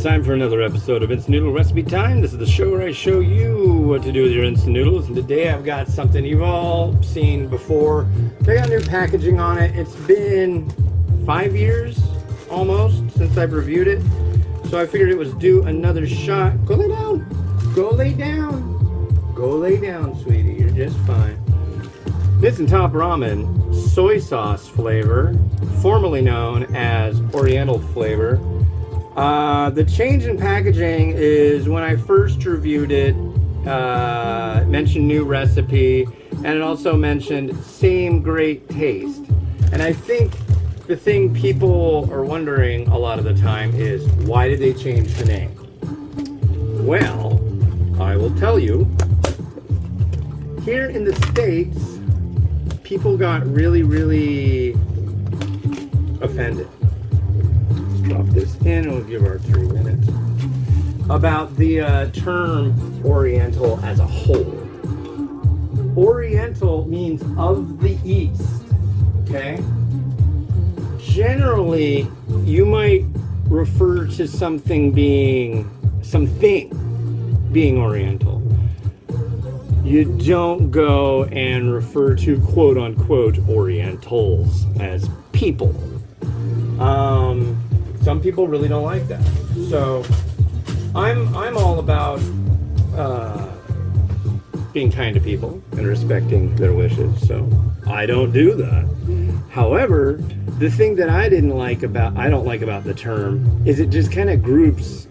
it's time for another episode of Instant Noodle Recipe Time. This is the show where I show you what to do with your instant noodles. And today I've got something you've all seen before. I got new packaging on it. It's been 5 years almost since I've reviewed it. So I figured it was due another shot. Go lay down. Go lay down. Go lay down, sweetie. You're just fine. Nissin Top Ramen soy sauce flavor, formerly known as Oriental flavor. The change in packaging is when I first reviewed it, it mentioned new recipe, and it also mentioned same great taste. And I think the thing people are wondering a lot of the time is, why did they change the name? Well, I will tell you. Here in the States, people got really offended. Drop this in and we'll give our 3 minutes. About the term Oriental as a whole. Oriental means of the East, okay? Generally, you might refer to something being Oriental. You don't go and refer to quote unquote Orientals as people. Some people really don't like that. So I'm all about being kind to people and respecting their wishes. So I don't do that. However, the thing that I don't like about the term is it just kind of groups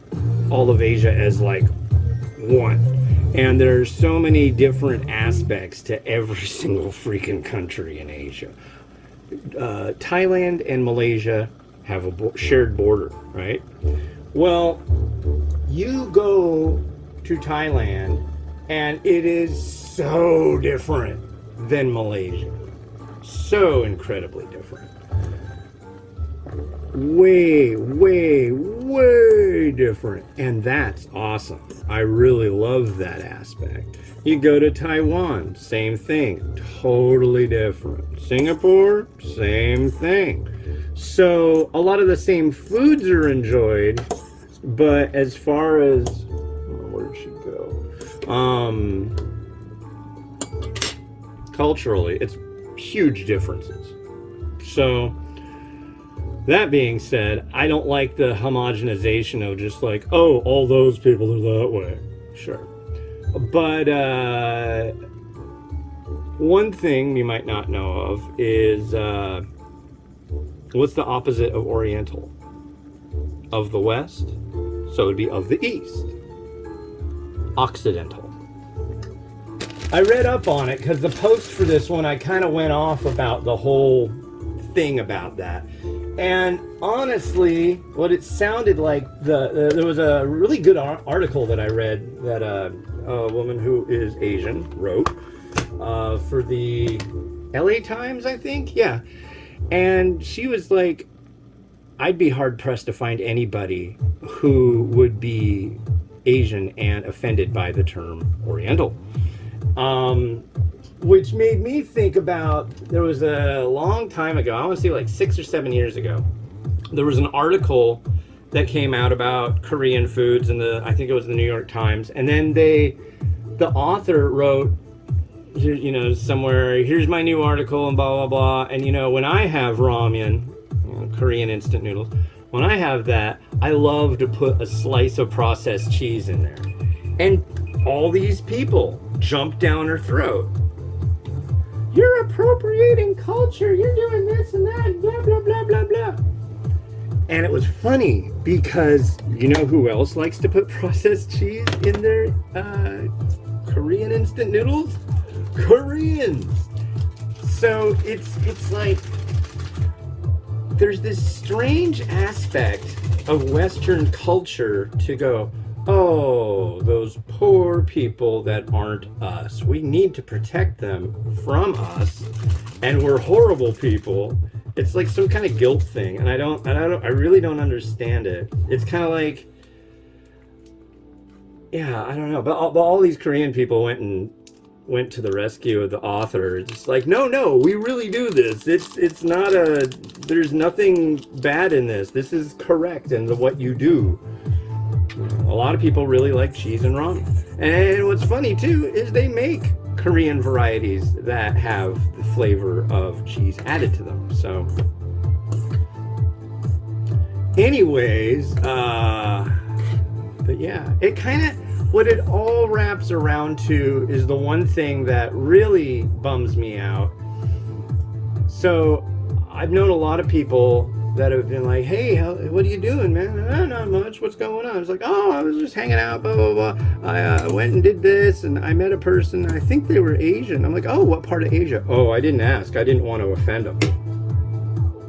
all of Asia as like one. And there's so many different aspects to every single freaking country in Asia. Thailand and Malaysia have a shared border, right? Well, you go to Thailand and it is so different than Malaysia. So incredibly different. Way different. And that's awesome. I really love that aspect. You go to Taiwan, same thing. Totally different. Singapore, same thing. So a lot of the same foods are enjoyed, but as far as where'd she go? Culturally, it's huge differences. So that being said, I don't like the homogenization of just like, oh, all those people are that way. Sure. But one thing you might not know of is what's the opposite of Oriental? Of the West? So it would be of the East. Occidental. I read up on it because the post for this one, I kind of went off about the whole thing about that. And honestly, what it sounded like, there was a really good article that I read that a woman who is Asian wrote for the LA Times, I think. Yeah. And she was like, I'd be hard pressed to find anybody who would be Asian and offended by the term Oriental. Which made me think about, there was a long time ago, I want to say like 6 or 7 years ago, there was an article that came out about Korean foods in I think it was the New York Times. And then the author wrote, somewhere, here's my new article and blah, blah, blah. And when I have ramen, Korean instant noodles, when I have that, I love to put a slice of processed cheese in there. And all these people jump down her throat. You're appropriating culture. You're doing this and that, blah, blah, blah, blah, blah. And it was funny because you know who else likes to put processed cheese in their Korean instant noodles? Koreans. So it's like there's this strange aspect of Western culture to go, oh, those poor people that aren't us. We need to protect them from us, and we're horrible people. It's like some kind of guilt thing, and I really don't understand it. It's kind of like, yeah, I don't know. But all these Korean people went to the rescue of the author. It's like, no, we really do this. It's not there's nothing bad in this. This is correct in what you do. lot of people really like cheese and ramen. And what's funny too is they make Korean varieties that have the flavor of cheese added to them. So anyways, but yeah, it kind of, what it all wraps around to is the one thing that really bums me out. So I've known a lot of people that have been like, hey, what are you doing, man? Oh, not much. What's going on? I was like, oh, I was just hanging out, blah, blah, blah. I went and did this, and I met a person. I think they were Asian. I'm like, oh, what part of Asia? Oh, I didn't ask. I didn't want to offend them.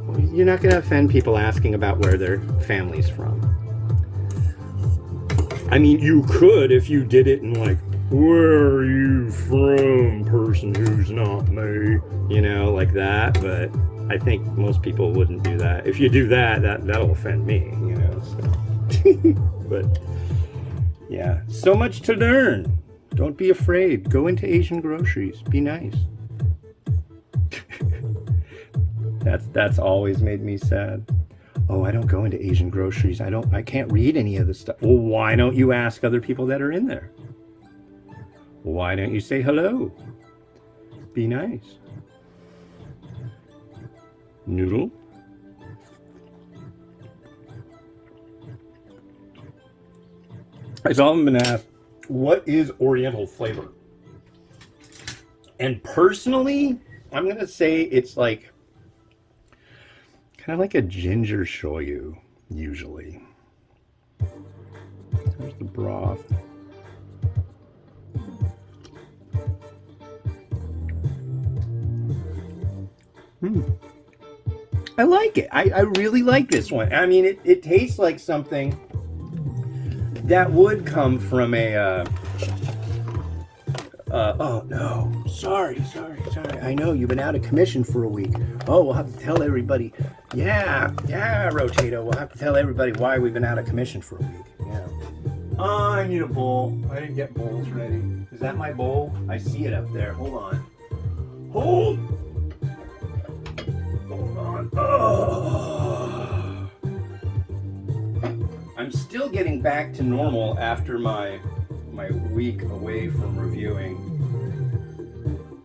Well, you're not going to offend people asking about where their family's from. I mean, you could if you did it in like, where are you from, person who's not me? You know, like that, but I think most people wouldn't do that. If you do that, that'll offend me, you know. So. But yeah, so much to learn. Don't be afraid. Go into Asian groceries. Be nice. That's always made me sad. Oh, I don't go into Asian groceries. I can't read any of this stuff. Well, why don't you ask other people that are in there? Why don't you say hello? Be nice. Noodle. I've often been asked, what is Oriental flavor? And personally, I'm going to say it's like, kind of like a ginger shoyu, usually. There's the broth. I like it. I really like this one. I mean, it tastes like something that would come from a, oh no, sorry. I know you've been out of commission for a week. Oh, we'll have to tell everybody. Yeah, Rotato. We'll have to tell everybody why we've been out of commission for a week. Yeah. I need a bowl. I didn't get bowls ready. Is that my bowl? I see it up there. Hold on. Hold on. Oh. I'm still getting back to normal after my week away from reviewing,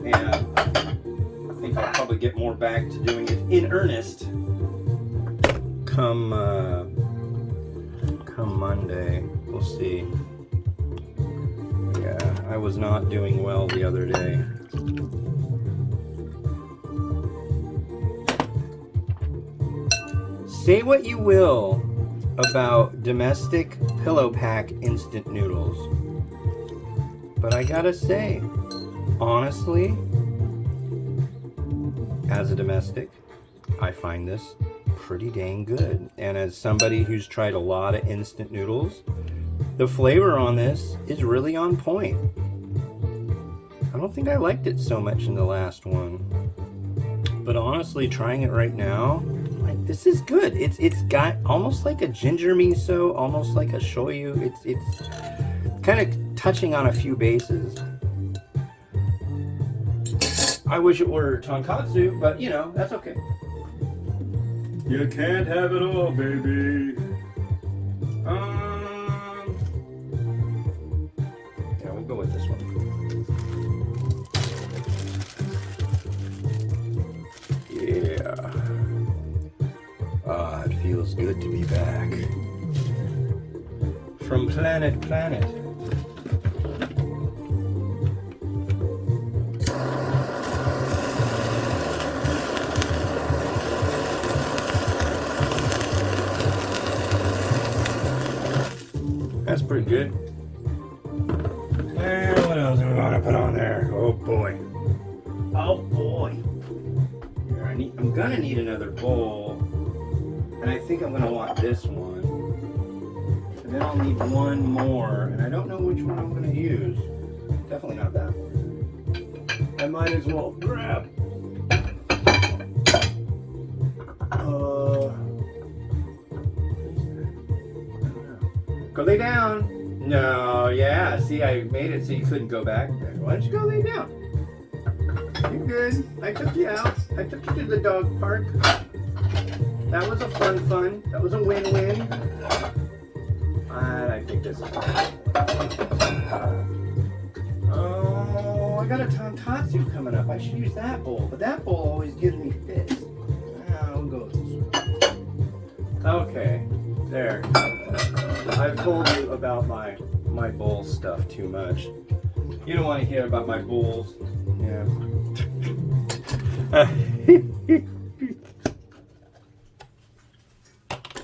and I think I'll probably get more back to doing it in earnest come Monday. We'll see. Yeah, I was not doing well the other day. Say what you will about domestic pillow pack instant noodles, but I gotta say, honestly, as a domestic, I find this pretty dang good. And as somebody who's tried a lot of instant noodles, the flavor on this is really on point. I don't think I liked it so much in the last one, but honestly, trying it right now, this is good. It's got almost like a ginger miso, almost like a shoyu. It's kind of touching on a few bases. I wish it were tonkatsu, but you know, that's okay. You can't have it all, baby. Yeah, we'll go with this one. Yeah. Ah, it feels good to be back. From planet. That's pretty good. And what else do we want to put on there? Oh boy. Here, I'm gonna need another bowl. And I think I'm going to want this one. And then I'll need one more. And I don't know which one I'm going to use. Definitely not that one. I might as well grab. Go lay down. No, yeah. See, I made it so you couldn't go back there. Why don't you go lay down? You're good. I took you out. I took you to the dog park. That was a fun. That was a win-win. I think this is oh, I got a tonkatsu coming up. I should use that bowl, but that bowl always gives me fits. We'll go this way. Okay, there. I've told you about my bowl stuff too much. You don't want to hear about my bowls. Yeah.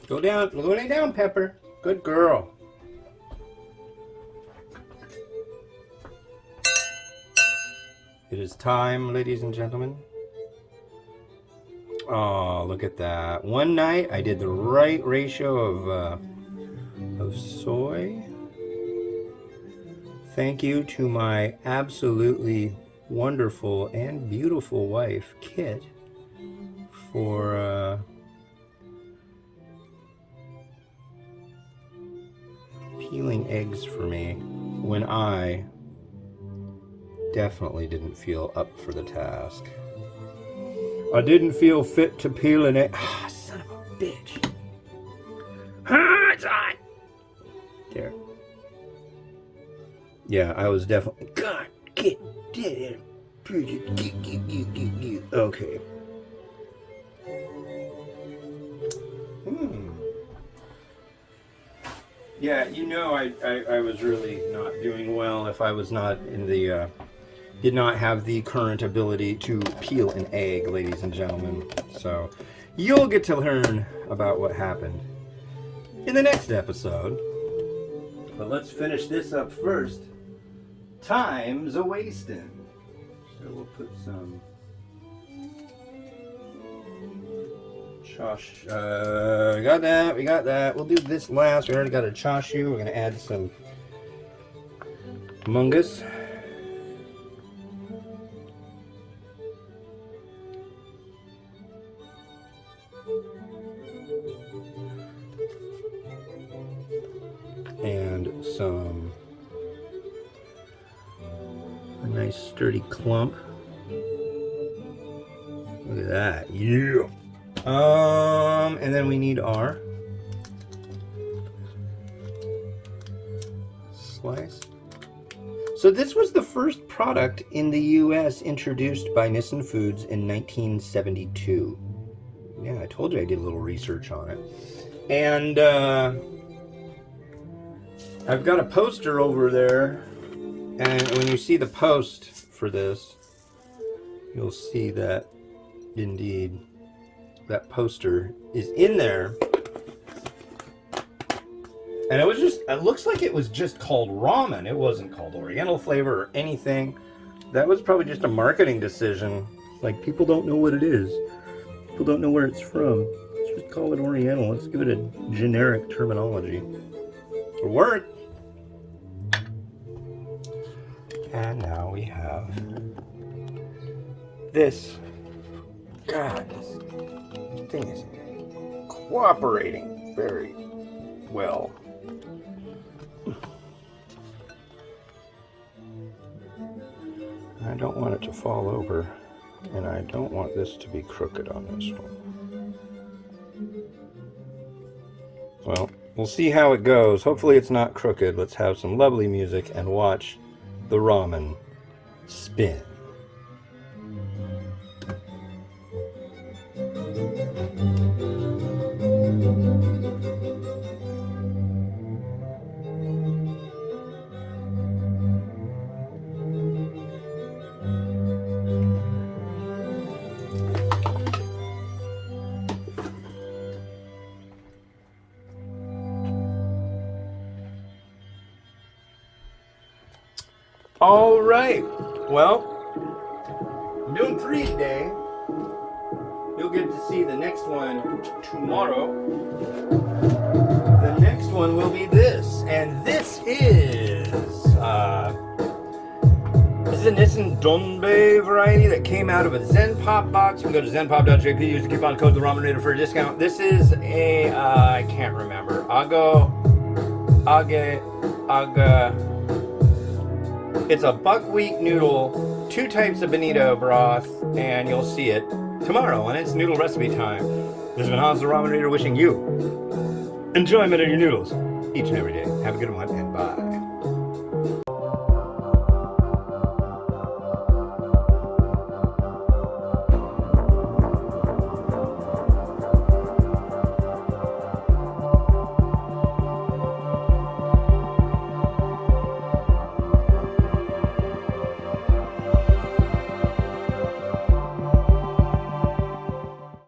Go lay down, Pepper. Good girl. It is time, ladies and gentlemen. Oh, look at that. One night I did the right ratio of soy. Thank you to my absolutely wonderful and beautiful wife, Kit, for peeling eggs for me when I definitely didn't feel up for the task. I didn't feel fit to peel an egg. Ah, son of a bitch. Ah, it's hot. There. Yeah, I was definitely. God, get it. Okay. Yeah, you know, I was really not doing well if I was not in the, did not have the current ability to peel an egg, ladies and gentlemen. So, you'll get to learn about what happened in the next episode. But let's finish this up first. Time's a-wasting. So we'll put some chosh. We got that. We'll do this last. We already got a chashu. We're gonna add some mungus. And some a nice sturdy clump. Look at that. Yeah. And then we need our slice. So this was the first product in the US introduced by Nissin Foods in 1972. Yeah, I told you I did a little research on it. And I've got a poster over there, and when you see the post for this, you'll see that indeed that poster is in there. And it looks like it was just called ramen. It wasn't called Oriental flavor or anything. That was probably just a marketing decision. Like, people don't know what it is. People don't know where it's from. Let's just call it Oriental. Let's give it a generic terminology. It'll work. And now we have this. God, this thing is cooperating very well. I don't want it to fall over, and I don't want this to be crooked on this one. Well, we'll see how it goes. Hopefully it's not crooked. Let's have some lovely music and watch the ramen spin. All right, well, I'm doing 3 today. You'll get to see the next one tomorrow. The next one will be this, and this is a Nissin Donbei variety that came out of a Zen Pop box. You can go to zenpop.jp, use the coupon code The Ramen Raider for a discount. This is a, I can't remember, Aga. It's a buckwheat noodle, 2 types of bonito broth, and you'll see it tomorrow when it's noodle recipe time. This has been Hans the Ramen Raider wishing you enjoyment of your noodles. each and every day. Have a good one, and bye.